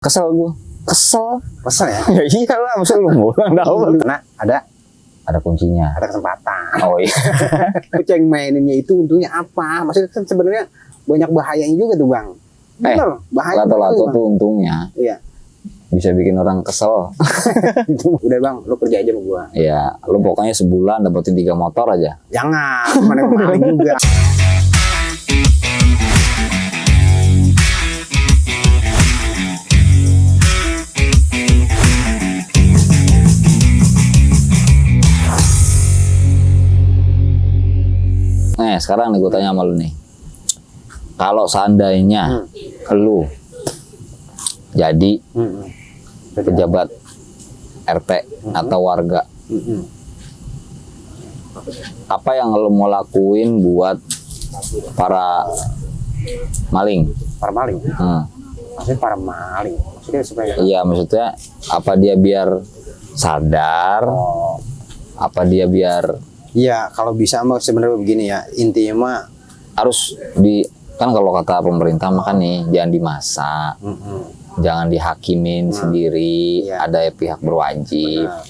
Kesel gue. Kesel ya? Ya iyalah, masa lu ngulang tahu. Karena ada kuncinya. ada kesempatan. Oh iya. Ceng maininnya itu untungnya apa? Maksudnya kan sebenarnya banyak bahayanya juga tuh bang. Bener, bahaya. Lato-lato tuh untungnya Iya. bisa bikin orang kesel. Udah bang, lu kerja aja sama gua. Iya, lu pokoknya sebulan dapetin 3 motor aja. Jangan, mana maling juga. Nah, sekarang nih gue tanya sama lu nih. Kalau seandainya lu jadi pejabat RT atau warga, apa yang lu mau lakuin buat para maling? Para maling. Maksudnya para maling. Maksudnya supaya. Iya, maksudnya apa dia biar sadar? Oh. Apa dia biar? Iya, kalau bisa mah sebenarnya begini ya, intinya mah Harus di, kan kalau kata pemerintah mah kan nih jangan dimasak, jangan dihakimin sendiri, Iya. ada pihak berwajib. Nah,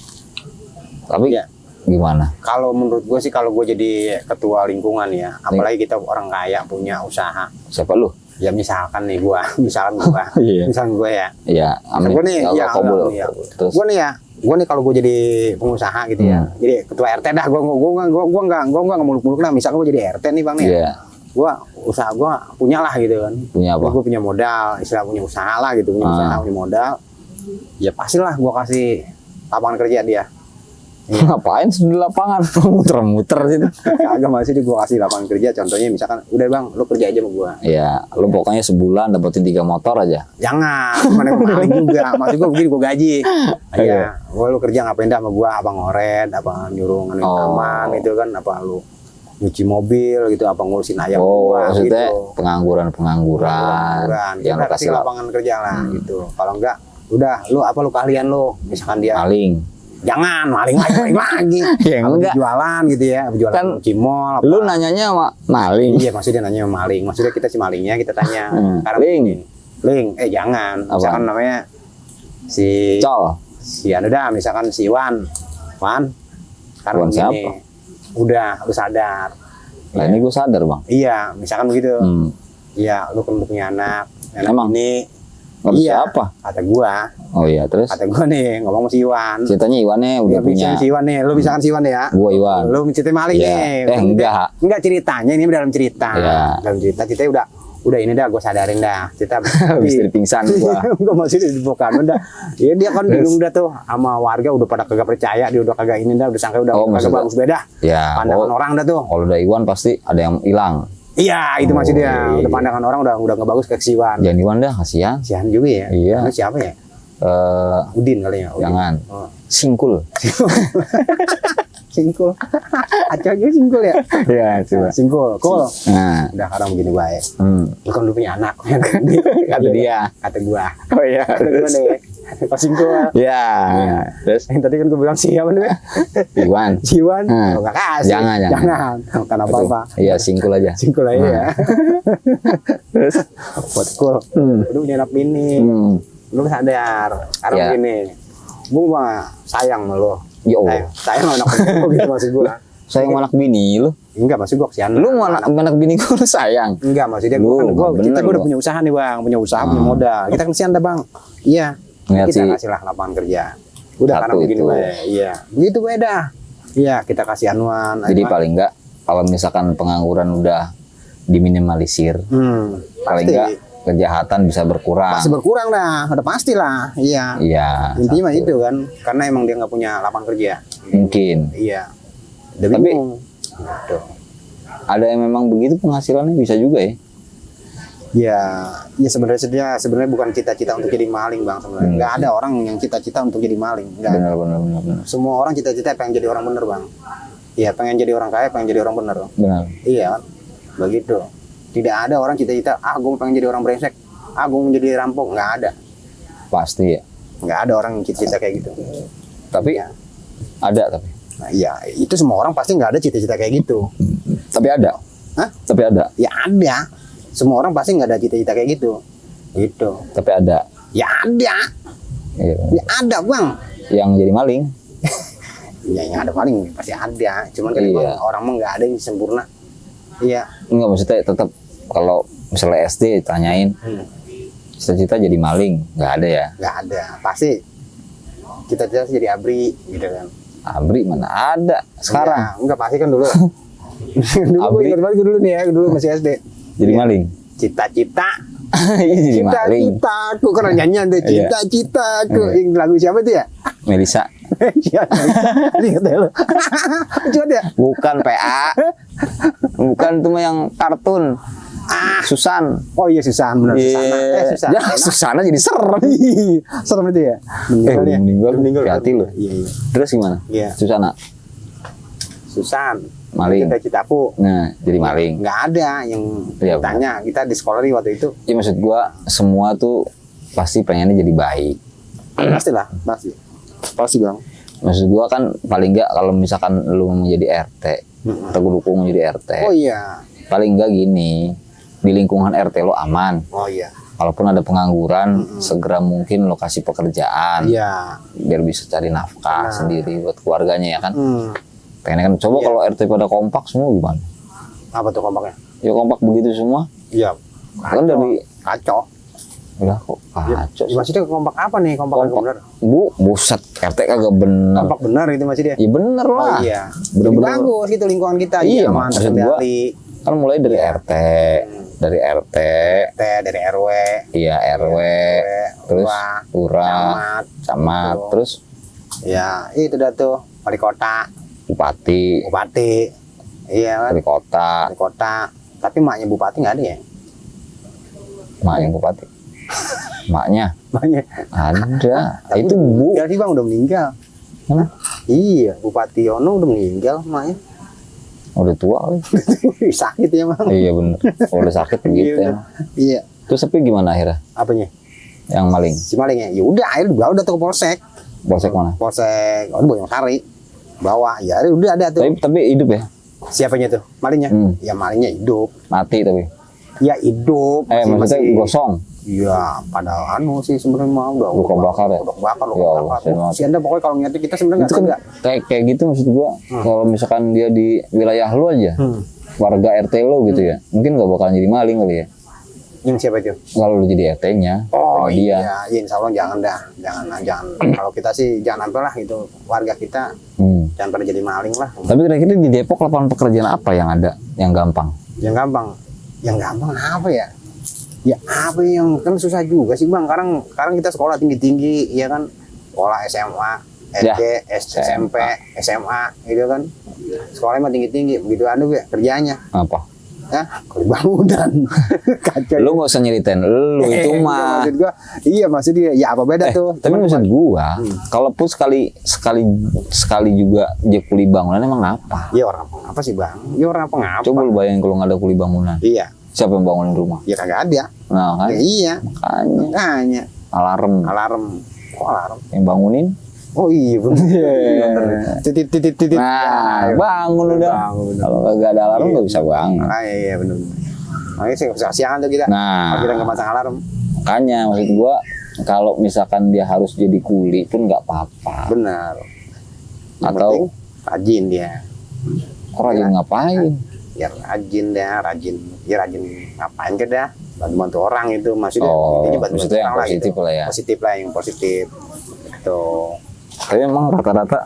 Tapi Iya. gimana? kalau menurut gue sih, kalau gue jadi ketua lingkungan ya, apalagi kita orang kaya punya usaha, Siapa lu? ya misalkan nih gue, misalkan Iya. gue ya, Iya, amin. gue nih, Allah ya, kabul. iya. Terus gue nih kalau gue jadi pengusaha gitu ya, jadi ketua RT dah, gue nggak muluk-muluk lah. Misalkan gue jadi RT nih bang nih, iya, gue usaha gue punya lah gitu kan, punya apa? gue punya modal, istilah punya usaha lah gitu, punya usaha, punya modal, ya pastilah gue kasih lapangan kerja dia. Ngapain di lapangan muter-muter gitu? Kagak, masih gue kasih lapangan kerja. Contohnya misalkan, udah bang, lu kerja aja sama gue. Iya, lu pokoknya sebulan dapetin 3 motor aja. Jangan, mana maling juga. Maksud gue begini, gue gaji. Iya, lu kerja ngapain dah sama gue? Apa ngoret, apa nyuruh nganuin taman gitu kan? Apa lu nyuci mobil gitu? Apa ngurusin ayam gua maksudnya gitu? pengangguran yang Kita lu kasih kasih lapangan kerja lah gitu. Kalau enggak, udah lu apa lu keahlian lu? Misalkan dia maling. jangan maling lagi. Ya Apa enggak. jualan gitu ya, jualan Kan cimol apa. Lu nanyanya sama maling. Iya, maksudnya nanya maling. Maksudnya kita si malingnya kita tanya. Ling. Ling, jangan. Apa? Misalkan namanya si Col. si anu dah, misalkan si Wan. Sekarang Wan begini. siapa? Udah, lu sadar. Nah, ini gue sadar, Bang. Iya, misalkan begitu. Iya, lu kan punya anak. Emang? Ini Ngomong iya, siapa? kata gua. Oh iya, terus? Kata gua nih, ngomong sama si Iwan. Ceritanya Iwannya udah Ya, punya. si Iwan nih, lu misalkan si Iwan ya. Gua Iwan. Lu ceritain maling Iya. nih. Enggak. Enggak, ceritanya ini dalam cerita. Iya. Dalam cerita kita udah ini dah, gua sadarin dah. Kita Habis dari pingsan gua. Enggak, maksudnya bukan udah. Ya dia kan bingung dah tuh sama warga, udah pada kagak percaya, dia udah kagak ini dah, udah sangka udah kagak maksudnya- bagus beda. Ya, Pandangan orang dah tuh. kalau udah Iwan pasti ada yang hilang. Iya, itu maksudnya. iya. Udah pandangan orang udah nggak bagus ke si Iwan. Jangan Iwan dah, kasihan. Sian juga ya. Iya. Itu siapa ya? Eh, Udin kali ya. Udin. jangan. Oh. Singkul. Singkul. Acak juga singkul ya. Iya, coba. Singkul. Cool. Nah, Udah sekarang begini baik. hmm. Lu kan lu punya anak. Kata dia. Kata gua. Oh iya. Kata gua nih. Pas singkul. Ya. Terus Yang tadi kan gua bilang siapa nih? Iwan. Ciwan. Hmm. Enggak kasih. Jangan. Bukan apa-apa. Iya, singkul aja. Singkul aja ya. Terus Buat cool. Lu punya anak bini. Lu sadar. Sekarang Ya. begini. Gua mah sayang sama lu. Yo. Sayang sama anak bini gitu maksud gua. Saya yang anak bini lu. Enggak, maksud gua kesian. Lu mau anak bini gua lu sayang. Enggak, maksudnya Lu, gua bener kita lu. udah punya usaha nih bang, punya usaha, punya modal. Kita kan kesian dah bang. Iya. Ngeliat Kita si- kasih lah lapangan kerja. Udah Satu karena begini itu. we. Iya. Begitu beda. Iya, kita kasih anuan. Jadi paling enggak kalau misalkan pengangguran udah diminimalisir, paling pasti. enggak kejahatan bisa berkurang. Pasti berkurang dah, udah pasti lah. Iya. Iya. Intinya mah satu. itu kan, karena emang dia nggak punya lapangan kerja. Mungkin Iya. Udah Tapi- bingung. Gitu. ada yang memang begitu penghasilannya bisa juga ya. Ya sebenarnya bukan cita-cita untuk jadi maling bang sebenarnya. Nggak ada orang yang cita-cita untuk jadi maling. Nggak ada. Benar. Semua orang cita-cita pengen jadi orang bener bang. Iya, pengen jadi orang kaya, pengen jadi orang bener. Benar. Iya, begitu. Tidak ada orang cita-cita, gue pengen jadi orang brengsek, gue mau jadi rampok. Nggak ada. Pasti ya. Nggak ada orang yang cita-cita kayak gitu. Tapi Ya. ada tapi. Nah, iya, itu semua orang pasti nggak ada cita-cita kayak gitu. Tapi ada. Hah? Tapi ada. Ya ada. Semua orang pasti nggak ada cita-cita kayak gitu. Gitu. Tapi ada. Ya ada. Iya. Ya ada bang. Yang jadi maling. Ya yang ada paling pasti ada. Cuman kan Iya. emang orang mah nggak ada yang sempurna. Iya. Enggak, maksudnya tetap kalau misalnya SD tanyain cita-cita jadi maling, nggak ada ya. Nggak ada. Pasti cita-cita jadi abri gitu kan. Abri mana ada sekarang Ya, enggak pasti kan dulu. Dulu gue Abri. ingat banget dulu nih ya, dulu masih SD. jadi maling. Cita-cita, Jadi maling. cita-citaku karena nyanyian deh, Iya. cita-citaku. Yang lagu siapa tuh ya? Melisa. Iya, ingat ya lo. Coba ya. Bukan PA. Bukan tuh mah yang kartun. Susan. Oh iya Susan, benar Susana. Susana. Ya, Susana jadi serem. Serem itu ya. Meninggal ya. Meninggal. Hati lo. Iya, iya. Terus gimana? Iya. Susana Susan. maling. Cita-citaku. Nah, jadi maling. Nggak ada yang Iya, tanya. Kita di sekolah nih waktu itu. Ya maksud gua semua tuh pasti pengennya jadi baik. Pasti lah, pasti. Pasti bang. Maksud gua kan paling enggak kalau misalkan lu mau menjadi RT atau gua dukung menjadi RT. Oh iya. Paling enggak gini, di lingkungan RT lo aman. Oh iya. Kalaupun ada pengangguran, segera mungkin lo kasih pekerjaan Iya. biar bisa cari nafkah sendiri buat keluarganya ya kan. Pengennya kan coba Iya. kalau RT pada kompak semua gimana? Apa tuh kompaknya? Ya kompak begitu semua. Iya. Kan dari Kacau. udah kok kacau. Ya, maksudnya kompak apa nih? Kompak yang Kompak. benar. Buset, RT kagak bener. Kompak benar itu masih dia. Ya bener Oh lah. iya. Jadi Bener-bener. bagus gitu lingkungan kita. Iya, aman, maksud gua, terkendali. kan mulai dari RT, dari RT, Dari RW, iya RW, terus Lurah, lurah, camat, Betul. terus ya itu dah tuh wali kota, bupati, bupati. Iya kan, wali kota, wali kota. Tapi maknya bupati nggak ada ya? maknya bupati, maknya Maknya. ada. Itu bu, Meninggal sih bang, udah meninggal. Mana? Iya, Bupati Yono udah meninggal maknya. Udah tua kali. Sakit ya bang. Iya bener, kalau udah sakit begitu Iya, ya. Iya. Terus tapi gimana akhirnya? Apanya? Yang maling, Si malingnya. Ya udah, akhirnya gua udah tuh ke polsek. polsek mana? Polsek, oh Boyongsari. Bawa, ya udah ada tuh. Tapi hidup ya, Siapanya tuh? Malingnya? Ya malingnya hidup. mati tapi. Ya hidup. Maksudnya gosong. Iya, padahal anu sih sebenarnya mah udah Luka bakar ya? Luka bakar, Ya Allah, luka saya bakar. maaf. Si Anda pokoknya kalau ngeliatin kita sebenarnya Itu nggak kan tega. kayak gitu maksud gua. Kalau misalkan dia di wilayah lu aja, warga RT lo gitu ya, mungkin nggak bakalan jadi maling kali ya. Yang siapa itu? Kalau lu jadi RT-nya, Oh dia. iya, iya insya Allah jangan dah, jangan. Kalau kita sih jangan sampai lah gitu, warga kita jangan pada jadi maling lah. Tapi kira-kira di Depok lapangan pekerjaan apa yang ada, yang gampang? Yang gampang apa ya? Ya apa yang kan susah juga sih bang. Sekarang kita sekolah tinggi, ya kan? Sekolah SMA, SD, SMP, SMA, gitu kan? Sekolahnya mah tinggi, begitu anu ya kerjanya. Apa? Ya, kalau bangunan kacau. Lu nggak usah nyeritain, lu itu mah. Maksud gua, iya maksud dia, ya apa beda tuh? Tapi maksud gua, kalaupun sekali juga dia kuli bangunan emang apa? Iya orang apa sih bang? Iya orang apa ngapa? Coba lu bayangin kalau nggak ada kuli bangunan, Iya, siapa yang bangunin rumah? ya kagak ada. Nah kan, Ya, iya, makanya makanya alarm kok alarm? yang bangunin. Oh iya bener. Titit. Nah, bangun udah. Bangun. Kalau nggak ada alarm nggak bisa bangun. Ah iya bener. Makanya sih kesiangan tuh kita. Nah. Kalau kita nggak pasang alarm. Makanya maksud gua kalau misalkan dia harus jadi kuli pun nggak apa-apa. Benar. Yang Atau- penting rajin dia. Kok rajin ngapain? Ya rajin dia, rajin ngapain ke dah? Bantu orang itu maksudnya. Oh, intinya bantu maksudnya yang orang positif lah ya. Positif lah yang positif. Tuh. Tapi emang rata-rata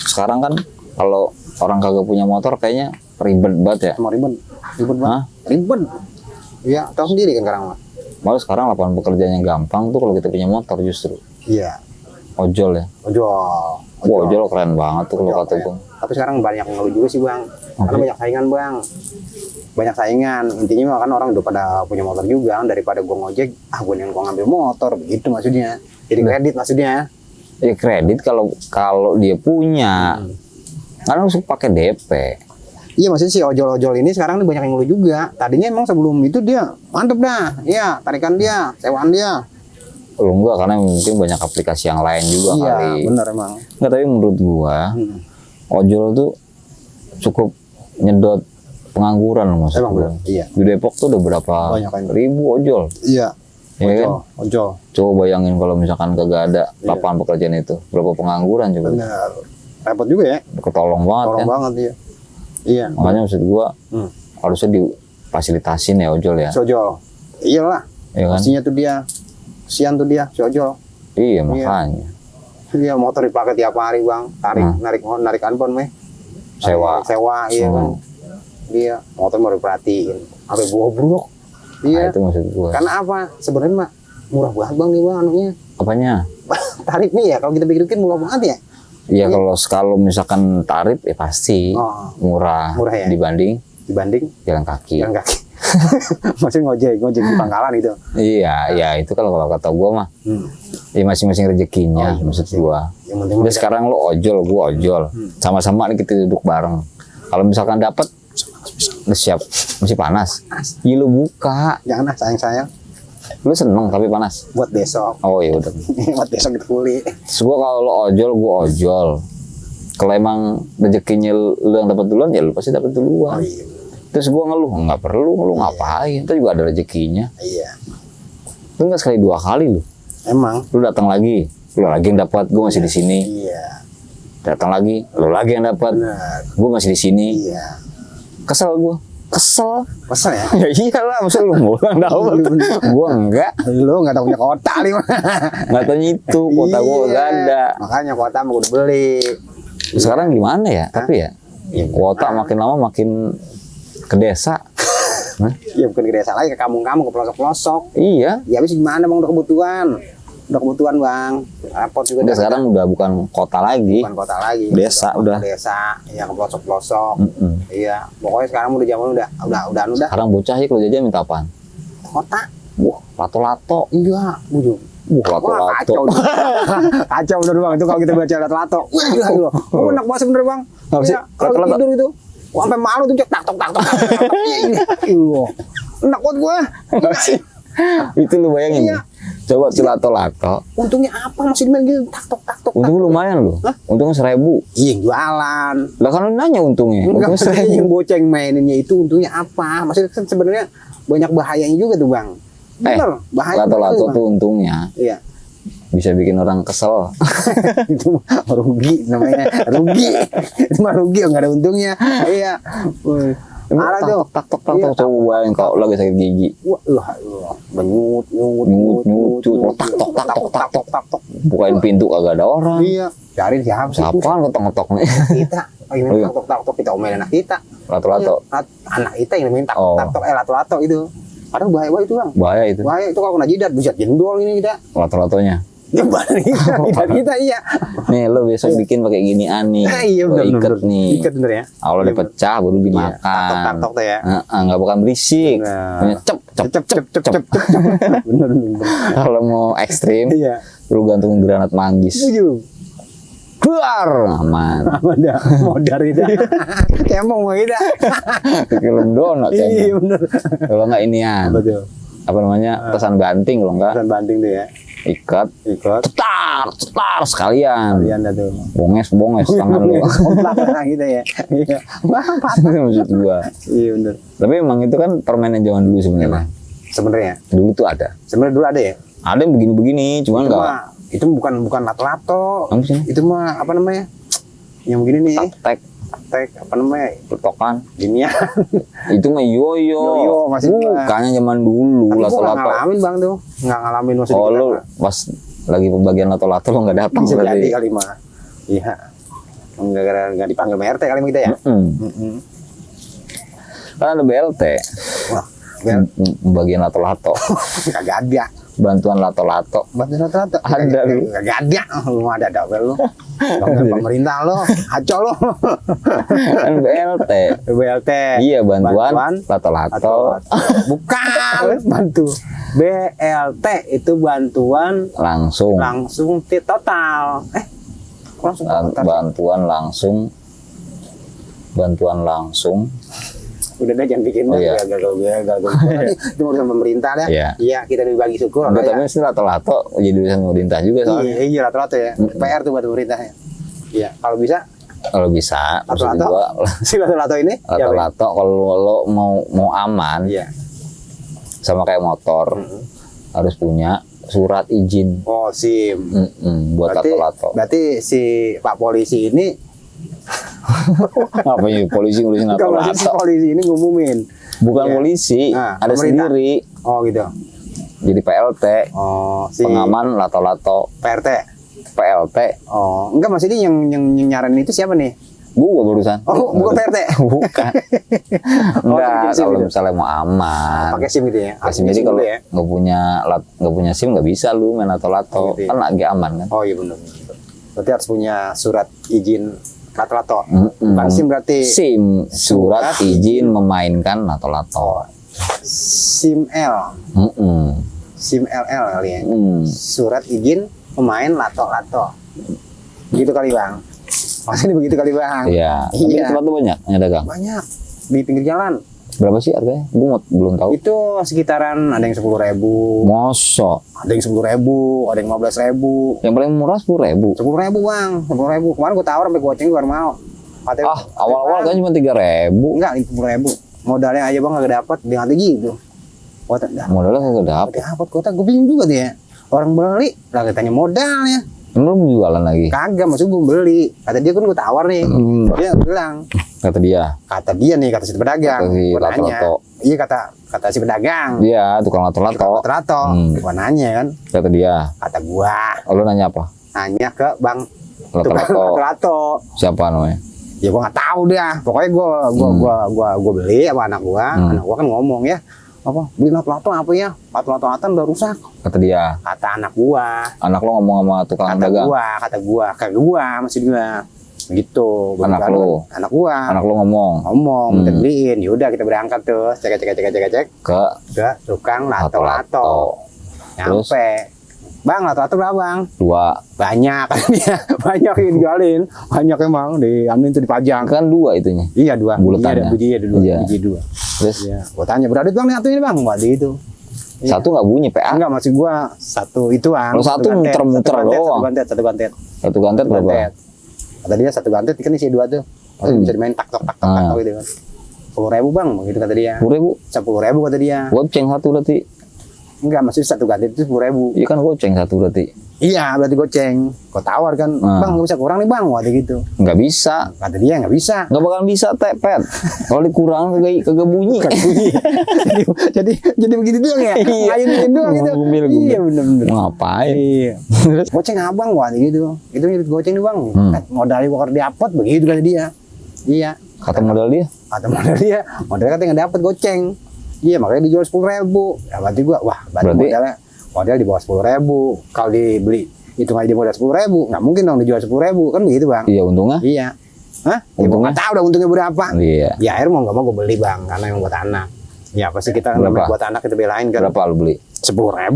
sekarang kan kalau orang kagak punya motor kayaknya ribet banget ya. Mau ribet Hah? banget. Ribet. Iya, tahu sendiri kan sekarang mah. Malah sekarang lapangan pekerjaannya gampang tuh kalau kita punya motor justru. Iya. Ojol ya. Ojol. Wah, ojol keren banget tuh kalau kata gua. Tapi sekarang banyak yang ngeluh juga sih bang. Karena banyak saingan bang. Banyak saingan. Intinya mah kan orang udah pada punya motor juga. Daripada gua ngojek, gua yang gua ngambil motor. Begitu maksudnya. Jadi kredit maksudnya. Ya kredit kalau dia punya. Karena harus pakai DP. Iya maksudnya si ojol-ojol ini sekarang nih banyak yang ngeluh juga. Tadinya emang sebelum itu dia mantep dah. Iya, tarikan dia, sewaan dia. Lu enggak, karena mungkin banyak aplikasi yang lain juga Iya, kali. bener emang. Enggak, tapi menurut gua ojol tuh cukup nyedot pengangguran loh maksud Emang gua. bener, iya. Di Depok tuh udah berapa Banyak kan. ribu ojol. Iya. Ya kan? Ojol. Coba bayangin kalau misalkan kagak ada Iya. lapangan pekerjaan itu, berapa pengangguran coba. Benar. Repot juga ya. Ketolong banget Tolong kan. banget dia. Iya. Makanya maksud gua harusnya difasilitasin ya ojol ya. Si ojol. Iyalah. Ya kan? Pastinya tuh dia. Kesian tuh dia si ojol. Iya makanya. Dia motor dipakai tiap hari bang. Narik handphone meh. Sewa. Sewa iya kan. Dia motor mau diperhatiin. Sampai bobrok. Nah, Iya. itu maksud gua. Karena apa? Sebenarnya mah murah banget bang nih bang anunya. Apanya? Tarifnya ya kalau kita pikir-pikir murah banget ya. Ya kalau misalkan tarif ya pasti Oh. murah, Murah ya? dibanding Dibanding jalan kaki. jalan kaki. Masih ngojek di pangkalan itu. Iya, ya itu kalau kata gua mah ya masing-masing rezekinya maksud gua. Yang penting Udah sekarang lo ojol, gua ojol. Sama-sama nih kita duduk bareng. Kalau misalkan dapat udah siap, masih panas. Iya lu buka. jangan sayang-sayang Lu seneng tapi panas. buat besok. Oh iya udah. Buat besok kita kuli. Terus gua kalau lo ojol, gua ojol. Kalau emang rezekinya lu yang dapat duluan ya lu pasti dapat duluan. Iya. Terus gua ngeluh, nggak perlu ngeluh ngapain? Itu juga ada rezekinya. Iya. Lu nggak sekali 2 kali lu. Emang. Lu datang lagi, lu lagi yang dapat, gua masih di sini. Iya. Datang lagi, lu lagi yang dapat, Benar. gua masih di sini. Iya. Kesel gua. Kesel. Kesel ya. Ya iyalah, masa lu mulang dapat. Gua enggak. Lu nggak tahu punya kota nih. Nggak tahu itu, kota gua Iya. nggak ada. Makanya kota mau udah beli. Sekarang gimana ya? Tapi ya, kuota makin lama makin ke desa. Hah? Ya bukan ke desa lagi, ke kampung-kampung, ke pelosok-pelosok. Iya. Ya habis gimana bang, udah kebutuhan. Udah kebutuhan bang. Repot juga. Udah sekarang udah bukan kota lagi. bukan kota lagi. Desa udah. Desa, ya ke pelosok-pelosok. Mm-mm. Iya. Pokoknya sekarang udah zaman udah. Sekarang bocah ya kalau jajan minta apaan? Kota. Wah, lato-lato. Iya. Bujung. Wah, Lato-lato. kacau. Kacau bener bang, itu kalau kita baca lato-lato. Wah, gila gila. Oh, enak banget bener bang. Apa sih? Iya, kalau Lato-lato? tidur itu. Wah, sampai malu tuh, tak tok. Iya. Enak banget gua. Itu lu bayangin. Iya. Coba tuh lato-lato. Untungnya apa masih main gitu, tak tok. Untungnya lumayan loh. Untungnya 1.000. Iya, jualan. Lah kan lu nanya untungnya. Enggak, Untungnya maksudnya 1.000. yang bocah yang maininnya itu untungnya apa? Maksudnya kan sebenarnya banyak bahayanya juga tuh bang. Bener, bahaya. Lato-lato Bang. tuh untungnya Iya. bisa bikin orang kesel. Itu mah rugi namanya, rugi. Itu mah rugi, nggak ada untungnya. Iya. Marah tuh. Tak Iya, coba bayangin kalau lagi sakit gigi. Wah, nyut. Tak. Bukain pintu kagak ada orang. Iya. Cari siapa sih? Siapaan ketok-ketok nih? Kita. Lagi main tak-tok, kita omelin anak kita. Lato-lato. Iya, anak kita yang main Oh. tak-tok, lato-lato itu. Padahal bahaya itu bang. Bahaya itu. Bahaya itu kalau kena jidat, bisa jendol ini kita. Lato-latonya. Ya badan kita iya. Nih lo besok bikin pakai ginian nih. Iya Lo benar. iket nih. Ikat bener ya. Kalau udah pecah baru dimakan. Tak-tok tuh ya. Nggak bukan berisik. Nah. Hanya cep. Cep. Bener. Kalau mau ekstrim, Iya. lu gantung granat manggis. Setuju. Keluar aman. Modar itu. Kemong mah kita. Film donat ya. Iya bener. Kalau nggak inian. Betul. Apa namanya? Pesan banting kalau nggak Pesan banting tuh ya. ikat. Ikut. Cetar sekalian. Kalian dah tuh. Bonges tangan lu. Komplak kita ya. Iya. Wah, patah. Maksud gua. Iya bener. Tapi emang itu kan permainan zaman dulu sebenarnya. Sebenarnya. Dulu tuh ada. Sebenarnya dulu ada ya. Ada yang begini-begini, cuman Itu nggak. mah itu bukan lato-lato. Apa sih? Itu mah apa namanya? Yang begini nih. Tek apa namanya? Petokan. Ginian. Itu mah yoyo. Yoyo, masih Bukannya zaman dulu Tapi gua nggak lato-lato. ngalamin bang tuh. Nggak ngalamin maksudnya. Oh kita lu nggak. pas lagi pembagian lato-lato lo nggak datang Bisa berarti. jadi kali mah. Iya. Nggak dipanggil MRT kali mah kita ya. Kan ada BLT. Wah, Pembagian lato-lato. kagak ada. Bantuan lato-lato. Bantuan rata-rata. Ada lu. Kagak ada. Lu mah ada double lu. Bantuan pemerintah lo. Haco lo. Kan BLT. BLT. Iya bantuan lato-lato. Bukan. Bantu. BLT itu bantuan Langsung. total. Langsung total. Bantuan langsung. Udah jangan bikin Oh, iya. gagal. Itu urusan pemerintah dah. Iya. Iya, kita dibagi syukur. Enggak, lah tapi mesti lato-lato jadi urusan pemerintah juga soalnya. Iya, rata-rata ya. PR tuh buat pemerintah ya. Iya, kalau bisa Kalau bisa, maksud Lato-lato? gua si lato-lato ini. ya, lato-lato kalau lo mau aman Iya. sama kayak motor. harus punya surat izin. Oh, SIM. Buat tato-tato. Berarti si Pak Polisi ini Apa ya polisi ngurusin kalau si tato-tato? polisi ini ngumumin. Bukan Iya. polisi, Nah, ada pemerintah. sendiri. Oh gitu. Jadi PLT, Oh, si pengaman lato-lato. PRT. PLT, Oh, enggak maksudnya yang nyaranin itu siapa nih? gua barusan. Oh, bukan PRT. Bukan. Oh, Enggak, bikin SIM kalau gitu. misalnya mau aman. Pakai SIM gitu ya. Pakai SIM. Jadi SIM kalau dulu ya. nggak punya SIM nggak bisa lu main lato-lato. Gitu ya. Kan agak aman kan. Oh iya benar. Berarti harus punya surat izin lato-lato. Mm-mm. Bukan SIM berarti. SIM, surat izin memainkan lato-lato. SIM L. Mm-mm. SIM LL kali ya. Surat izin pemain lato-lato. Gitu kali Bang. Maksudnya begitu kali Bang. Iya. Tapi Iya. tempat tuh banyak yang dagang. Banyak di pinggir jalan. Berapa sih harganya? Gua belum tahu. Itu sekitaran ada yang 10.000, Mosok. ada yang 10.000, ada yang 15.000. Yang paling murah 10.000. 10.000 Bang, 10.000. Kemarin gue tawar sampai goceng baru mau. Katanya, Ah, awal-awal kan cuma 3.000. enggak 10.000. Modalnya aja Bang kagak dapat, dia nggak gitu. Kota enggak Modalnya kagak dapet. dapat kota, gue bingung juga dia. Orang beli, lah katanya modalnya. Emang lu jualan lagi? Kagak, maksud gue beli. Kata dia kan gue tawar nih. Dia bilang, Kata dia. kata dia nih, kata si pedagang. Kata si Gua nanya. lato-lato. Iya kata si pedagang. Dia tukang lato-lato. Lato-lato. Gua nanya kan, Kata dia. kata gua. Oh, lu nanya apa? Nanya ke Bang tukang Lato-lato. lato-lato. Siapa namanya? Ya gua nggak tahu dah. Pokoknya gua beli sama anak gua. Anak gua kan ngomong ya, apa beli lato-lato apa ya? Lato-latoan udah rusak. Kata dia. Kata anak gua. Anak lo ngomong sama tukang dagang. Kata gua, maksud gua. Gitu. Gua Anak bilang, lu? Anak gua. Anak lo ngomong Ngomong, minta beliin. Yaudah kita berangkat tuh. Cek ke ke tukang lato-lato. lato-lato. Terus? Nyampe. Bang, lato-lato berapa Bang? 2. Banyak kan dia. Banyak yang dijualin. Banyak emang diambil itu dipajang. Kan 2 itunya. Iya 2. Buletannya. Iya ada 2. Iya. Biji 2. Terus Iya. Gua tanya, "Berapa duit Bang nih satu ini Bang?" Waduh itu. Iya. satu nggak bunyi PA. Enggak, maksud gua satu itu Bang. Kalau satu muter-muter doang. Satu gantet. Satu gantet berapa? Kata dia satu gantet kan isi 2 tuh. Maksudnya bisa dimain tak tok gitu kan. 10.000 Bang, begitu kata dia. 10.000. 10.000 kata dia. Goceng satu berarti. Enggak, maksudnya satu gantet itu 10.000. Iya kan goceng satu berarti. Iya, berarti goceng. Kau tawar kan, Bang nggak bisa kurang nih Bang, waduh gitu. Nggak bisa. Kata dia nggak bisa. Nggak bakal bisa tepet. Kalau dikurang kagak bunyi. jadi begitu doang ya? Iya. Ngayunin doang gitu. Gumil. Iya bener-bener. Mau ngapain? Iya. Goceng abang waduh gitu. Itu mirip goceng nih Bang. Modalnya gua kalau dapet begitu kata dia. Iya. Kata modal dia. Kata modalnya katanya nggak dapet goceng. Iya makanya dijual 10.000. Ya berarti gua, wah berarti modal di bawah 10.000. Kalau dibeli itu aja modal 10.000, nggak mungkin dong dijual 10.000 kan begitu Bang? Iya untungnya. Iya. Hah? Ya gua Untungnya? nggak tahu dah untungnya berapa. Iya. Ya akhirnya mau nggak mau gue beli Bang, karena yang buat anak. Ya pasti kita kan Berapa? namanya buat anak kita belain kan. Berapa lu beli? 10.000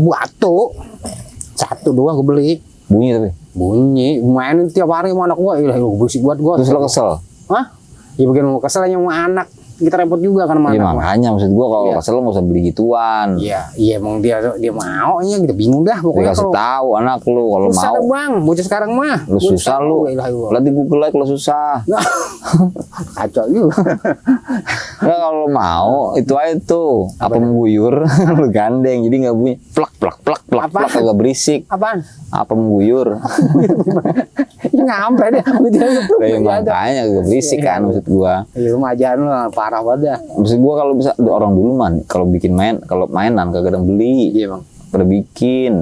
satu doang gue beli. Bunyi tapi. Bunyi mainin tiap hari sama anak gua, ilah gue berisik buat gua. Terus lo kesel. Hah? Ya bagian mau kesel sama anak. Kita repot juga kan sama Iya anak gua. makanya maksud gua kalau Iya. kesel lo nggak usah beli gituan. Iya, emang dia mau nya kita bingung dah pokoknya Dikasih tahu anak lu kalau susah mau. dah, Bang, bocah sekarang mah. Lu susah lu. Lihat di Google aja kalau susah. Kacau juga. Nah, kalau lu mau itu aja tuh apa mengguyur lu gandeng jadi nggak bunyi plak plak plak plak Apa? plak agak berisik. Apaan? Apa mengguyur? Ya nyampe deh. Kayak makanya agak berisik kan maksud gua. Iya, majahan lu parah banget dah. Maksud gua kalau bisa orang dulu man kalau bikin kalau mainan kagak ada yang beli. Iya, Bang. Pada bikin.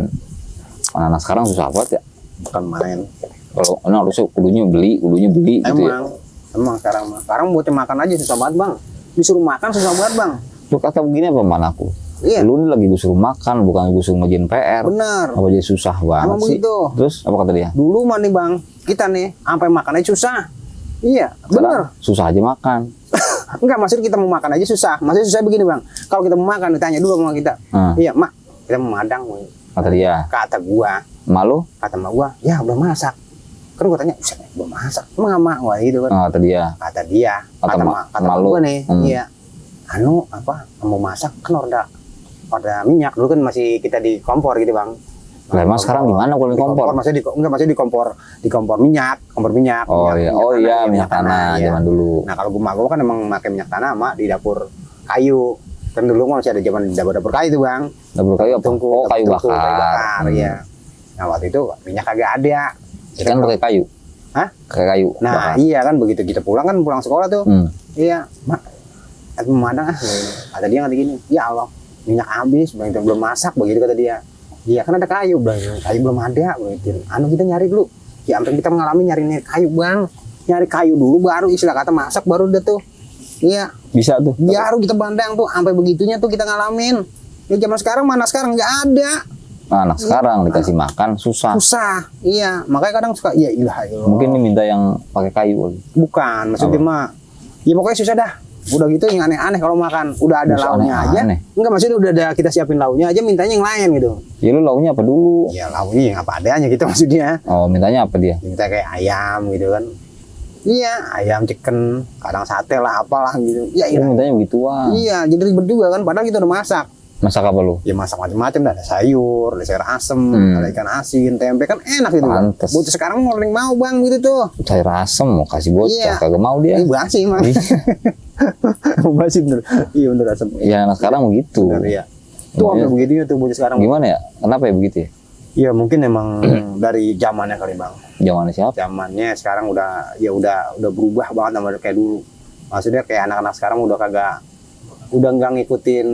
Anak sekarang susah banget ya. Bukan main. Kalau anak harusnya kudunya beli gitu ya. Emang sekarang bocah makan aja susah banget Bang. Disuruh makan susah banget Bang. Lu kata begini apa man aku? Iya. Lu ini lagi disuruh makan bukan disuruh ngerjain PR. Bener. Apa jadi susah banget Emang sih? begitu. Terus apa kata dia? Dulu mah nih Bang, kita nih sampai makan aja susah. Iya, bener. Sekarang susah aja makan. Enggak, maksudnya kita mau makan aja susah. Maksudnya susah begini Bang. Kalau kita mau makan ditanya dulu sama kita. Iya, Mak, kita mau madang. Kata dia. Kata gua, Malu? kata mak gua, ya belum masak. Kan gua tanya, "Buset, belum masak." Emang nggak mak? Wah, gitu kan. Kata dia. Kata dia, Kata kata mak malu. gua nih, iya. Anu apa? Mau masak kan ada minyak dulu kan masih kita di kompor gitu Bang. Lah emang sekarang di mana kalau di kompor? Maksudnya maksudnya di kompor minyak. Oh iya, tanah, minyak tanah iya. zaman dulu. Nah kalau gua kan emang pakai minyak tanah mak di dapur kayu. Kan dulu masih ada zaman dapur kayu tuh Bang. Dapur kayu apa? Tungku, Oh, kayu tungku, bakar. Iya. Nah waktu itu minyak kagak ada. Kita kan pakai kayu. Hah? Pakai kayu. Nah bakar. iya kan begitu kita pulang sekolah tuh. Iya, mak, aku mana? Kata dia ngerti gini, ya Allah, minyak habis, bang, belum masak, begitu kata dia. Iya kan ada kayu, bang, kayu belum ada, begitu. Anu kita nyari dulu, ya sampai kita mengalami nyari kayu, bang, nyari kayu dulu, baru istilah kata masak, baru udah tuh. Iya, Bisa tuh. baru kita bandang tuh, sampai begitunya tuh kita ngalamin. Ya zaman sekarang mana sekarang nggak ada, Nah, anak sekarang dikasih makan susah. susah. Iya, makanya kadang suka, ya ilah, Mungkin ini minta yang pakai kayu. bukan, maksudnya mah, ya pokoknya susah dah. Udah gitu yang aneh-aneh kalau makan, udah ada Bisa lauknya aja. aneh-aneh. Enggak, maksudnya udah ada kita siapin lauknya aja, mintanya yang lain gitu. Ya lu lauknya apa dulu? Ya lauknya yang apa adanya gitu maksudnya. Oh, mintanya apa dia? Minta kayak ayam gitu kan. Iya, ayam, chicken, kadang sate lah, apalah gitu. Ya Lu iya. mintanya begituan. Iya, jadi ribet juga kan, padahal kita udah masak. Masak apa lu? Ya masak macam-macam, ada sayur, ada sayur asem, ada ikan asin, tempe kan enak gitu. Bang. Pantes. Bocah sekarang mau mau bang gitu tuh. Sayur asem mau kasih bocah, Iya. kagak mau dia. Ini basi mah. Basi bener. Iya bener asem. Ya anak sekarang begitu. Bener ya. Tuh sampai begitu ya tuh bocah sekarang. Gimana ya? Kenapa ya begitu ya? Iya mungkin emang dari zamannya kali bang. Zamannya siapa? Zamannya sekarang udah berubah banget sama kayak dulu. Maksudnya kayak anak-anak sekarang udah nggak ngikutin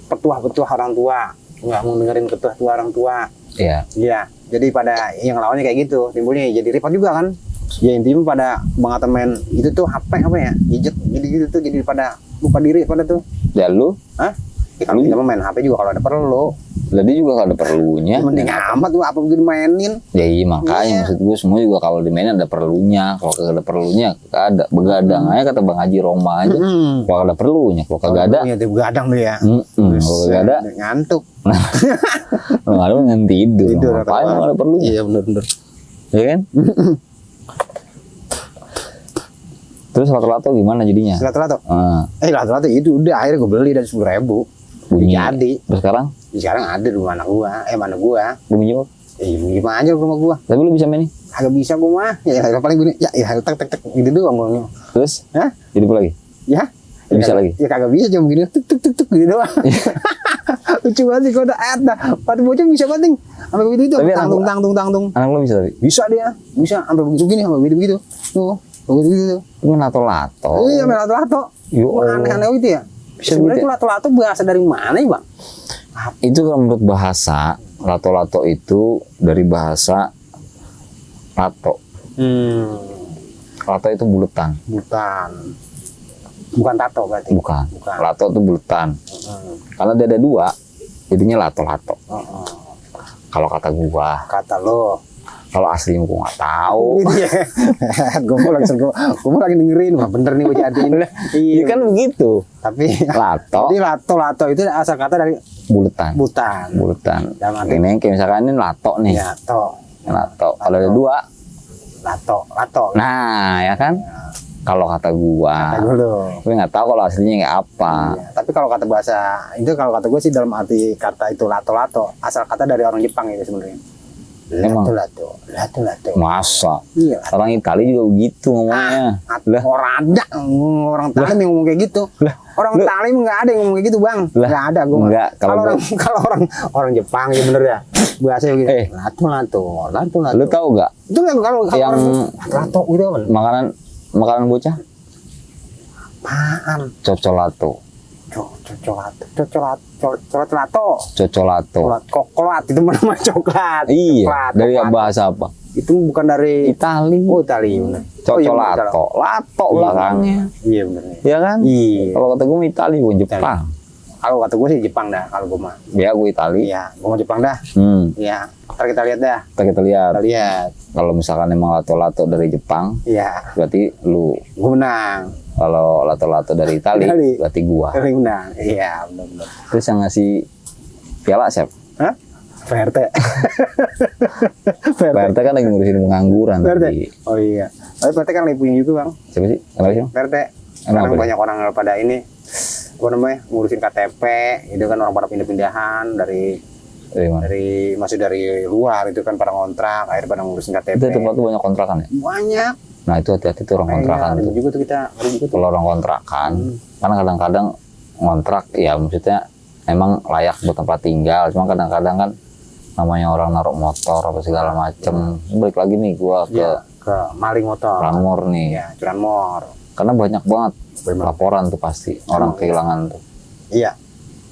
petuah orang tua, nggak mau dengerin petuah orang tua. Iya. Iya. Jadi pada yang lawannya kayak gitu, timbulnya jadi repot juga kan. Ya intinya pada banget main itu tuh HP apa ya, gadget gitu tuh jadi pada lupa diri pada tuh. Ya lu? Hah? Ya, kalau kita main HP juga kalau ada perlu. Lah dia juga gak ada perlunya. Mending amat tuh apa begitu mainin. Ya iya makanya Iya. maksud gue semua juga kalau dimainin ada perlunya. Kalau kagak ada perlunya kagak ada. Begadang aja kata Bang Haji Roma aja. Kalau ada perlunya, kalau kagak ada, Ya tuh begadang tuh ya. kalau kagak ada, ngantuk. nggak ada dengan tidur. Tidur, Ngapain kata kalau ada perlunya? Iya bener-bener. Ya kan? Terus lato-lato gimana jadinya? Lato-lato. Ah, Lato-lato itu udah akhirnya gue beli dari 10.000. bunyi. Jadi. Terus sekarang Sekarang ada di rumah anak gua. Mana gua? bunyi apa? Gimana aja rumah gua. Tapi lu bisa main nih. Agak bisa gua mah. Ya paling gini. Ya tek tek tek gitu doang gua. Terus? Hah? Jadi apa lagi? Ya? Ya, bisa kagak- lagi? Ya kagak bisa cuma gini tuk tuk tuk tuk gitu doang. Lucu banget sih kalau ada ad dah. Pada bocah bisa penting. Sampai begitu itu Tapi tangtung anak- tangtung tangtung. Anak lu bisa tapi? Bisa dia. Bisa sampai begitu gini sampai begitu begitu. Tuh. Begitu begitu. Ini lato-lato. Iya main lato-lato. Yo, Aneh-aneh itu ya. Bisa Sebenarnya gitu itu lato-lato bahasa dari mana ya bang? Itu kalau menurut bahasa, lato-lato itu dari bahasa lato. Lato itu buletan. Bukan tato berarti. Bukan. Bukan. Lato itu buletan. Karena dia ada dua, jadinya lato-lato. Kalau kata gua, Kata lo. kalau aslinya gua nggak tahu. Iya. Gue mau lagi dengerin, wah bener nih bocah artiin. Iya kan begitu. Tapi Lato, jadi lato itu asal kata dari buletan. butan. Buletan. Dalam arti- Ini kayak misalkan ini lato nih. Ya, to. Lato. Kalau ada dua, Lato. nah ya kan. Kalau kata gua, Kata dulu. tapi nggak tahu kalau aslinya kayak apa. Iya. Tapi kalau kata bahasa itu kalau kata gue sih dalam arti kata itu lato asal kata dari orang Jepang itu sebenarnya. Emang? Lato. Masa? Iya. Orang Itali juga begitu ngomongnya. Lah. Orang ada orang Talim yang ngomong kayak gitu. Orang Talim nggak ada yang ngomong kayak gitu bang. Lah. Nggak ada gue. Nggak, kalau Kalau orang Jepang ya bener ya. Bahasa gitu. Eh. Lato. Lu tahu nggak Itu kan kalau Yang- orang lato gitu kan. makanan bocah? Apaan? Cocolato. Coklat. Cocolato. Coklat itu mana coklat. Iya, Coklat, dari coklat. bahasa apa? Itu bukan dari Itali. Oh Itali bener. Oh, iya, bener. Cocolato. Lato belakangnya. Iya bener nih. Iya kan? Iya. Kalau kata gue Itali, gue Jepang. Kalau kata gue sih Jepang dah kalau gue mah. Ya gue Itali. Iya, gue mau Jepang dah. Iya. Ntar kita lihat dah. Kita lihat. Kita lihat. Kalau misalkan emang lato-lato dari Jepang, Iya. berarti lu. Gue menang. Kalau lato-lato dari Itali, Itali. berarti gua. Gue menang. Iya, benar-benar. Terus yang ngasih piala siapa? Hah? PRT. PRT kan lagi ngurusin pengangguran PRT. tadi. Oh iya. Tapi PRT kan lagi punya juga bang. Siapa sih? Kenapa sih? Bang? PRT. Emang Sekarang apa banyak orang pada ini. Apa namanya? Ngurusin KTP. Itu kan orang pada pindah-pindahan dari Dari mana? masih dari luar itu kan pada ngontrak. Akhirnya pada ngurusin KTP. Itu tempat tuh banyak kontrakan ya? Banyak. Nah itu hati-hati tuh orang kontrakan Iya, tuh. juga tuh kita. Ngeri juga tuh. Kalau orang kontrakan, karena kadang-kadang ngontrak, ya maksudnya emang layak buat tempat tinggal. Cuma kadang-kadang kan namanya orang naruh motor apa segala macem. Balik lagi nih gua ke maling motor. curanmor nih. Iya, curanmor. Karena banyak banget laporan tuh pasti orang kehilangan tuh. Iya.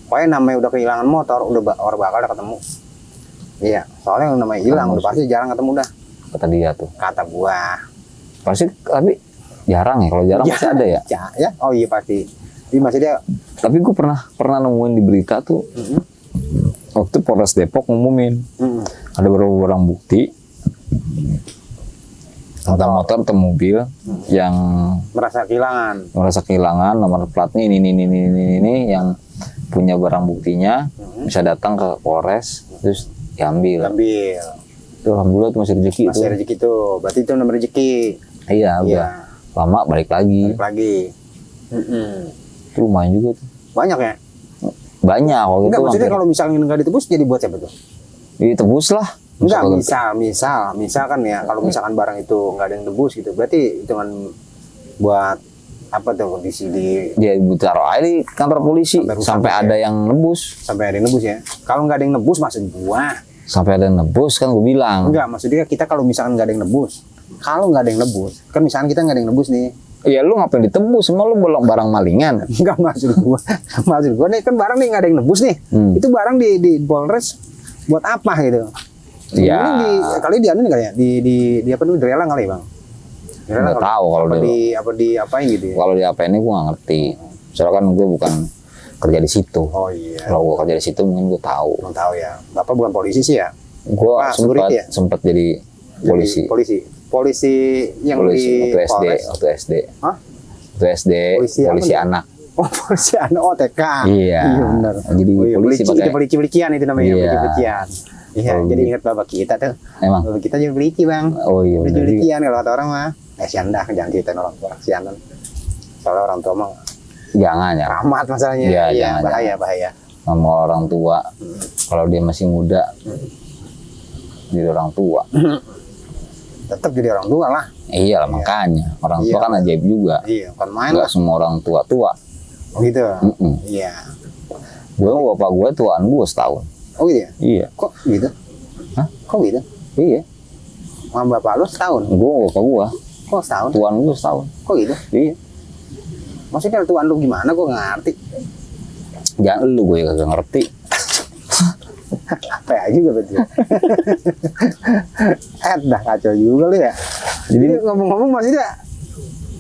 Pokoknya namanya udah kehilangan motor, orang bakal udah ketemu. Iya, soalnya yang namanya hilang udah pasti jarang ketemu dah. Kata dia tuh. Kata gua. Pasti tapi jarang ya. Kalau jarang masih ada ya. Ya. Oh iya pasti. Jadi masih dia. Tapi gue pernah nemuin di berita tuh. Waktu Polres Depok ngumumin ada beberapa barang bukti tentang motor atau mobil yang merasa kehilangan nomor platnya ini yang punya barang buktinya bisa datang ke Polres terus diambil. Itu alhamdulillah itu masih rezeki masih rezeki tuh. Berarti itu nomor rezeki. Iya, udah lama balik lagi. Itu lumayan juga tuh. Banyak ya? Banyak waktu enggak, itu. Maksudnya kalau misalnya nggak ditebus jadi buat siapa tuh? Ditebus lah. Enggak, misal kan ya, kalau misalkan barang itu nggak ada yang nebus gitu, berarti hitungan buat apa tuh kondisi di dia taruh aja di kantor polisi sampai ada yang nebus. Sampai ada yang nebus ya. Kalau nggak ada yang nebus maksud gua. Sampai ada yang nebus kan gue bilang. Enggak, maksudnya kita kalau misalkan nggak ada yang nebus. Kalau nggak ada yang nebus, kan misalkan kita nggak ada yang nebus nih. Iya, lu ngapain ditebus? Emang lu bolong barang malingan? Enggak, maksud gua nih kan barang nih nggak ada yang nebus nih. Itu barang di Polres buat apa gitu? Iya. Kali di anu kali ya, di apa namanya, dilelang kali Bang. Nggak tahu kalau di apain gitu ya. Kalau di apain ini gue nggak ngerti. Soalnya kan gue bukan kerja di situ. Oh iya. Kalau gue kerja di situ mungkin gue tahu. Belum tahu ya. Bapak bukan polisi sih ya? Gue sempat jadi polisi. Polisi yang di waktu SD, Polres. waktu SD. Hah? Waktu SD, polisi anak. Oh, polisi anak, oh TK. Iya. Benar. Jadi polisi pakai pelician itu namanya, Iya. pelician. Iya, jadi ingat bapak kita tuh. Emang. Bapak kita juga pelici, Bang. Oh iya. Pelician kalau kata orang mah. Kasihan dah, jangan ceritain orang tua, kasihan. Soalnya orang tua mah Jangan ya. amat masalahnya. Iya, Iya, jangan. bahaya. Sama orang tua. Kalau dia masih muda, jadi orang tua. Tetap jadi orang tua lah. Iya lah, makanya orang tua kan ajaib juga. Iya, kan main Nggak lah. semua orang tua. Oh gitu. Iya. Gue bapak gue tuaan gue setahun. Oh gitu ya? Iya. Kok gitu? Hah? Kok gitu? Iya. Sama bapak lu setahun? Bapak gue Kok setahun? tuan gue setahun. Kok gitu? Iya. Maksudnya tuan lu gimana? Gue nggak ngerti. Jangan lu, gue kagak ngerti. Apa ya juga berarti. Dah kacau juga lu ya. Jadi ngomong-ngomong maksudnya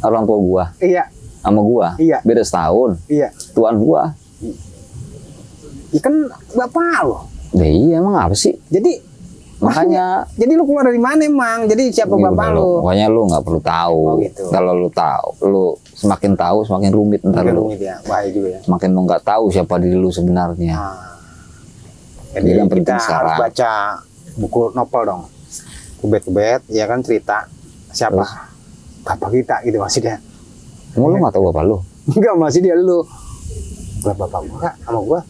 Orang tua gue iya, sama gue Iya. beda setahun. iya. Tuan gue. Ya kan bapak lu. Ya iya, emang apa sih? Jadi Makanya jadi lu keluar dari mana emang? Jadi siapa bapak lu? Pokoknya lu nggak perlu tahu. Oh, gitu. Kalau lu tahu, lu semakin tahu semakin rumit ntar Mungkin lu. rumit ya, bahaya juga ya. Semakin lu nggak tahu siapa diri lu sebenarnya. Nah, Jadi yang penting kita harus sekarang. baca buku novel dong. Kubet-kubet, ya kan cerita siapa? Terus? Bapak kita gitu maksudnya. Emang lu nggak tahu bapak lu? Enggak, masih dia lu. Bapak gua sama gua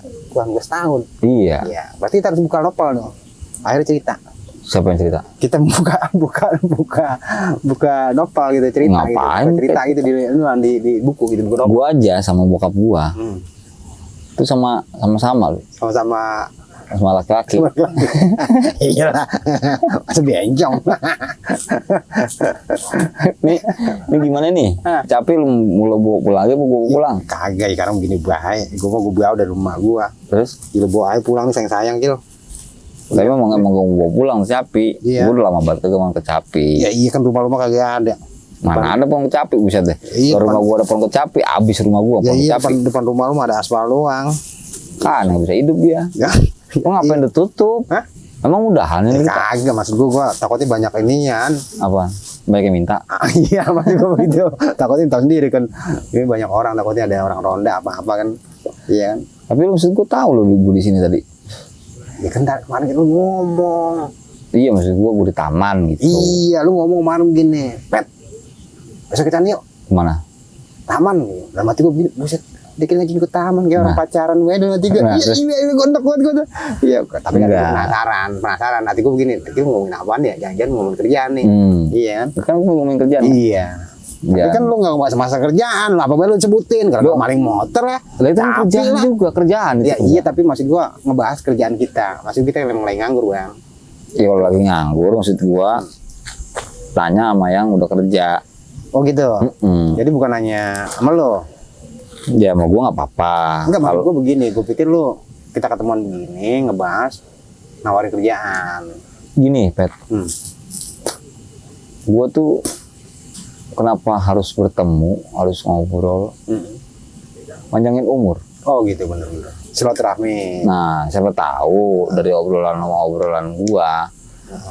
setahun. Iya. Iya, berarti kita harus buka novel dong. Akhirnya cerita. Siapa yang cerita? Kita buka novel gitu, cerita Ngapain? gitu. Cerita gitu di buku gitu, buku novel. Gua aja sama bokap gua. Itu sama-sama lu. Sama-sama Sama laki-laki. iya lah. Masa bencong. Ini gimana nih? Capek lu mulai bawa pulang lagi apa gua pulang? Kagak, ya, karena begini bahaya. Gua bawa dari rumah gua. Terus? Gila bawa aja pulang nih sayang-sayang Gil. Tapi emang gua bawa pulang Capi. Iya. Gua udah lama banget kagak ke Capi. Ya iya kan rumah-rumah kagak ada. Mana ada pohon kecapi, buset deh. Iya, Kalau rumah gua ada pohon kecapi, abis rumah gua Ya pohon iya, kecapi. depan rumah lu mah ada aspal doang. Kan nggak bisa hidup dia. Ya. Lu ngapain ditutup? Hah? Emang udahan Ya, ini? kagak, maksud gua takutnya banyak inian. Apa? Banyak yang minta? Iya, maksud gua begitu. Takutnya tahu sendiri kan. Ini banyak orang, takutnya ada orang ronda apa-apa kan. Iya kan. Tapi lu maksud gua tahu lu gua di sini tadi. Ya kan kemarin kan lu ngomong. Iya, maksud gua di taman gitu. Iya, lu ngomong kemarin begini. Pet, besok kita yuk Kemana? taman gitu. Dalam hati gua begini, buset, dikit ngajin ke taman kayak orang Nah. pacaran gue dalam hati gua. Nah, Iya, terus? iya, gondok gue. Iya, tapi kan Enggak. penasaran. Hati gua begini, kita ngomongin apaan ya? Jangan-jangan ngomongin kerjaan nih. Iya kan? Kan gua ngomongin kerjaan. Iya. Tapi kan lu nggak bahas masa kerjaan, apa baru lu sebutin kalau maling motor ya. Lah itu kan kerjaan lah. juga, kerjaan Ya itu. iya, tapi maksud gua ngebahas kerjaan kita. Maksud kita memang lagi nganggur, Bang. Ya kalau lagi nganggur maksud gua tanya sama yang udah kerja. Oh gitu. Mm-mm. Jadi bukan hanya sama lo. Ya mau gua nggak apa-apa. Enggak, maksud Kalau gua begini, gua pikir lu kita ketemuan begini ngebahas nawarin kerjaan. gini, Pet, Hmm. gua tuh kenapa harus bertemu, harus ngobrol, panjangin umur. Oh gitu, bener-bener. Silaturahmi. Nah, siapa tahu dari obrolan sama obrolan gua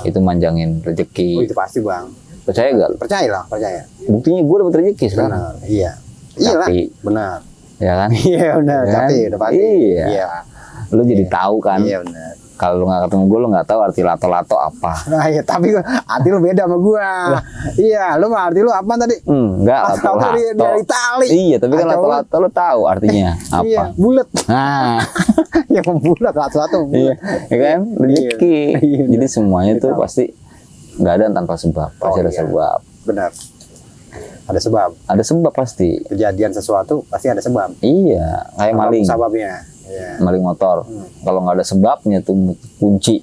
itu manjangin Oh, rezeki. itu pasti, Bang. Percaya gak? Percayalah, percaya. Buktinya gua dapet rezeki sekarang. Benar. Iya. Iyalah. Tapi, Benar. ya kan? Iya benar, Ya kan? tapi udah pasti. Iya. Iya. Lu jadi tahu kan? Iya benar. Kalau lu nggak ketemu gua, lu nggak tahu arti lato-lato apa. Nah, iya, tapi arti lu beda sama gua. Iya, lu mah arti lu apa tadi? Enggak, Lato-lato dari tali. Iya, tapi kan Kacau lato-lato lu tahu artinya apa. Iya, bulat. Nah, Ya membulat, lato-lato iya, bulat. ya kan? Rezeki. Iya, Jadi semuanya tuh Tahu. pasti nggak ada tanpa sebab. Pasti ada iya. sebab. Benar. Ada sebab. Ada sebab pasti. Kejadian sesuatu pasti ada sebab. Iya, kayak maling. Sebabnya. Iya. Maling motor. Kalau nggak ada sebabnya tuh kunci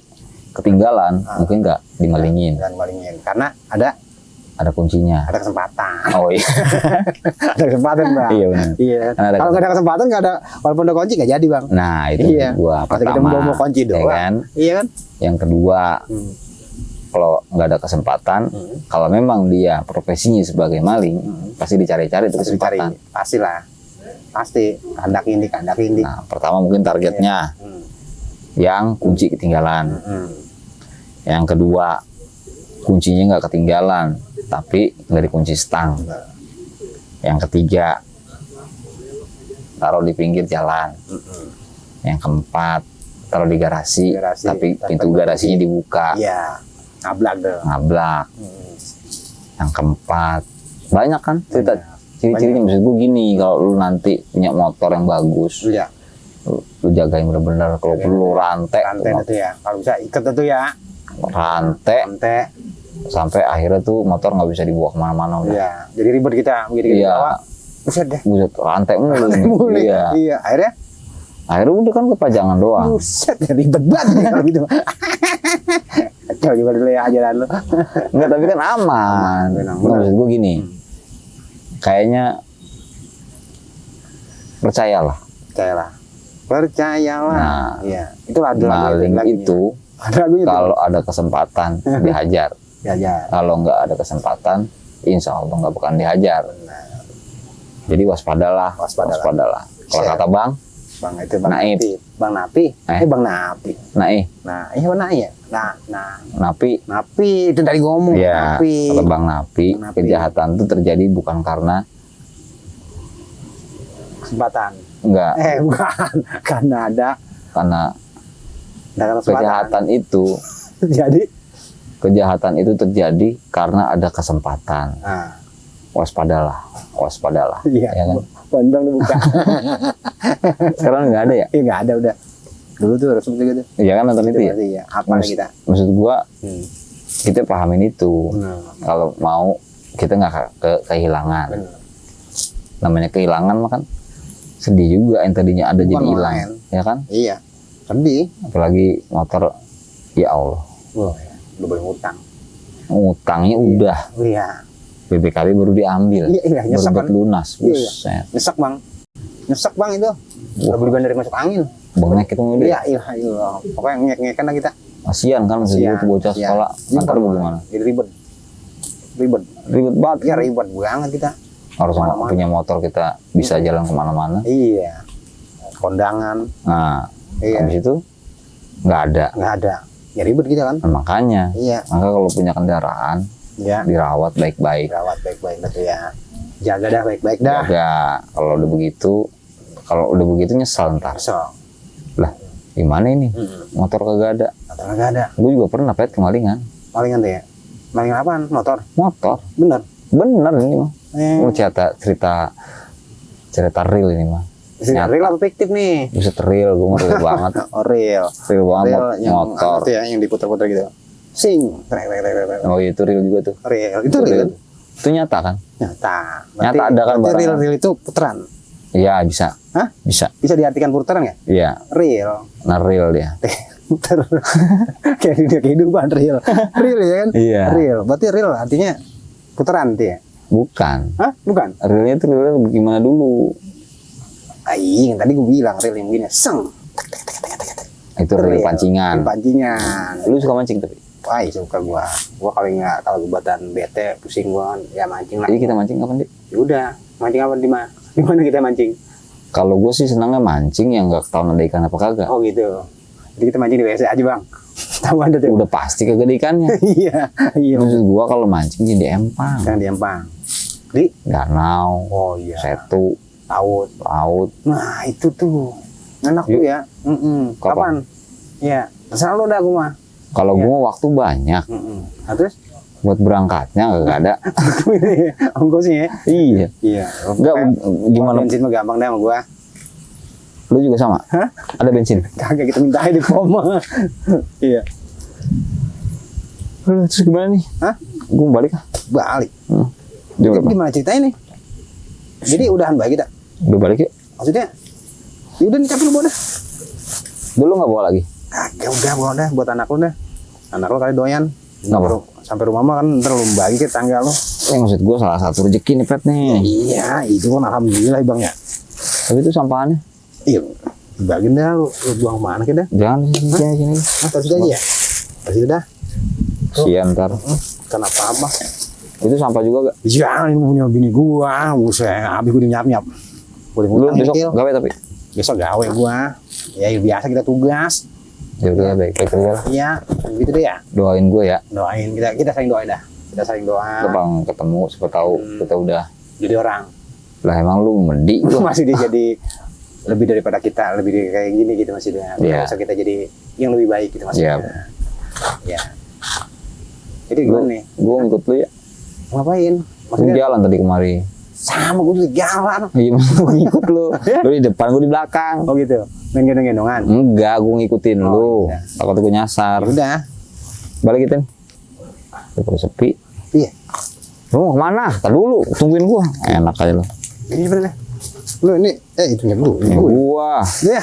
ketinggalan, mungkin nggak dimalingin. Dan malingin karena ada Ada kuncinya. kesempatan. Oh iya. Ada kesempatan, Bang. Iya, benar. Iya. Karena ada Kalau nggak ada kesempatan, nggak ada, walaupun ada kunci nggak jadi, Bang. Nah, itu Iya. gua Pasti kita pertama. mau kunci ya doang. kan? Iya kan? Yang kedua, Hmm. kalau nggak ada kesempatan, kalau memang dia profesinya sebagai maling, pasti dicari-cari itu Pasti dicari. kesempatan. Pastilah. Pasti kandak ini. Nah, pertama mungkin targetnya Hmm. yang kunci ketinggalan. Hmm. Yang kedua, kuncinya nggak ketinggalan, tapi nggak dikunci stang. Yang ketiga, taruh di pinggir jalan. Yang keempat, taruh di garasi, Garasi, tapi tanpa pintu kunci. garasinya dibuka, Iya. Ngablak deh. ngablak. Hmm. Yang keempat, banyak kan cerita Banyak. ciri-cirinya. Maksud gue gini, kalau lu nanti punya motor yang bagus, Iya. lu jagain bener-bener. Kalau perlu rantai, Rantai itu ya. Kalau bisa ikat itu ya. rantai Rantai. sampai akhirnya tuh motor nggak bisa dibawa kemana-mana udah. Iya. Jadi ribet kita. Begitu kita Iya. bawa. Buset deh. Buset, rantai mulu. Mulai. Iya. Iya. Akhirnya. Akhirnya udah kan kepajangan doang. Buset, ribet banget nih kalau gitu. Kacau juga dulu ya ajaran lu. Enggak, tapi kan aman. Benar, Nggak, maksud gue gini, kayaknya percayalah, Percayalah. Percayalah. Nah, Iya. Itu ada maling itu Ada lagunya tuh. kalau ada kesempatan dihajar. Ya, ya. Kalau nggak ada kesempatan, insya Allah nggak bakal dihajar. Jadi waspadalah, Waspadalah. Kalau Siap. kata Bang, Bang itu Bang Naif. Napi. Bang Napi. Bang Napi. Nah, iya Bang Napi ya. Napi, Napi itu dari ngomong ya, Napi. kata Bang Napi, Bang Napi. kejahatan itu terjadi bukan karena Kesempatan. enggak, Bukan. Karena ada karena kesempatan. kejahatan itu terjadi karena ada kesempatan. Nah, Waspadalah. iya. Ya kan? Pandang lu buka. Sekarang nggak ada ya? Iya nggak ada udah. Dulu tuh harus begitu. Iya kan nonton itu ya? Berarti ya. Apa kita? Maksud gua Hmm. kita pahamin itu. Nah, Kalau mau kita nggak kehilangan. benar. Namanya kehilangan mah kan sedih juga, yang tadinya ada Bukan jadi hilang, main. ya kan? Iya. Sedih. Apalagi motor, ya Allah, Wah, udah boleh ngutang. utangnya udah Iya. BPKB baru diambil, Iya, baru nyesek buat kan? lunas, Iya, buset. Nyesek bang. Nyesek bang itu. Udah beli bandar masuk angin. Bengek itu ngide. Iya, iya. Pokoknya ngek-ngekan lah kita. Kasian kan maksud gua tuh bocah Iya. sekolah, antar bagaimana? Jadi ribet. Ribet. Ribet banget. Ya ribet banget kita. Harus Kemana-mana. punya motor kita bisa jalan kemana-mana. Iya. Kondangan. Nah, Iya. habis itu nggak ada. Nggak ada. Ya ribet kita kan. Nah, makanya, Iya. maka kalau punya kendaraan Ya. dirawat baik-baik. Rawat baik-baik gitu ya. Jaga dah baik-baik dah. Jaga. Kalau udah begitu nyesel ntar. So. Lah, gimana ini? Motor kagak ada. Atau nggak ada. Gue juga pernah pet kemalingan. Palingan tuh ya. Palingan apaan? Motor. Motor. Bener. Bener ini mah. Eh. Cerita real ini mah. Nyata. Real apa fiktif nih? Buset real, gue real banget. Oh real. Real banget Real yang motor. itu ya, yang diputar-putar gitu. Sing. Trek. Oh itu real juga tuh. Real. Itu real. Itu nyata kan? Nyata. Nyata ada kan berarti barangnya. real itu putaran. Iya bisa. Hah? Bisa. Bisa diartikan putaran nggak? Iya. Real. Nah real dia. Putar. Kayak dunia kehidupan real. Real ya kan? Iya. Real. Berarti real artinya putaran tuh ya? Bukan. Hah? Bukan? Realnya itu real gimana dulu? Yang tadi gue bilang real yang begini. Seng. Itu real pancingan. Real pancingan. Lu suka mancing tapi? Wah, suka gua. Gua kalau badan bete, pusing gua kan, ya mancing lah. Jadi kita mancing kapan deh? Ya udah, mancing apa di mana? Di mana kita mancing? Kalau gue sih senangnya mancing yang nggak ketahuan ada ikan apa kagak. Oh gitu. Jadi kita mancing di WC aja, Bang. Tahu ada tuh. Udah pasti kagak ada ikannya. Iya, iya. Maksud gua kalau mancing di empang, Yang di Empang. Di danau, Oh iya. setu, Laut. laut. Nah, itu tuh. Enak tuh Yuk. ya. Kapan? Iya. Terserah lu dah gua mah. Kalau Iya. gua waktu banyak, Nah, terus buat berangkatnya kagak ada. ongkosnya ya? Iya. Iya. Enggak gimana? Bensin mah gampang deh sama gua. Lu juga sama? Hah? Ada bensin? Kagak kita minta di pom. Iya. Terus gimana nih? Hah? Gua mau balik ah. Balik. Jam Jadi berapa? gimana ceritanya nih? Jadi udahan baik kita. Udah balik yuk. Maksudnya, ya udah nih tapi lu bawa dah. Dulu nggak bawa lagi. Kagak udah bawa dah buat anak lu dah. Anak lu kali doyan. Kenapa? Sampai rumah mah kan ntar lu bagi ke tangga lu. Maksud gua salah satu rezeki nih pet nih. Iya, itu kan alhamdulillah bang ya. Tapi itu sampahannya. Iya, bagiin dah lu buang mana kita? Jangan sini. Ah, terus aja ya. Terus dah. Sian ntar. Kenapa apa? Itu sampah juga gak? Jangan ini punya bini gua, buset, habis gua nyap-nyap. Boleh Lu ngutang besok Kil. gawe tapi? Besok gawe gua. Ya biasa kita tugas. Ya udah baik-baik aja lah. Iya, gitu deh ya. Doain gue ya. Doain kita saling doain dah. Kita saling doa. Bang ketemu siapa tahu kita udah. Jadi orang. Lah emang lu medi gua. Masih dia jadi lebih daripada kita, lebih dari kayak gini gitu masih dia. Iya. Masa kita jadi yang lebih baik gitu masih. Iya. Ya. Jadi gimana nih? Gue ngikut lu ya. Ngapain? Lu Maksudnya jalan tadi kemari. sama gua tuh jalan. Iya, gue ngikut lu. Lu di depan, gue di belakang. Oh gitu. Main gendong-gendongan. Enggak, gue ngikutin Oh, lu. iya. Takut gue nyasar. Udah. Balikin. Udah sepi. Iya. Lu mau kemana? Tadi dulu, tungguin gua. Enak aja lu. Ini bener. Lu ini itu dulu. Ya, gua. Ya.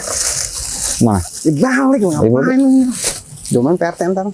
Mana? Dibalik lu ngapain lu? Cuman PRT ntar.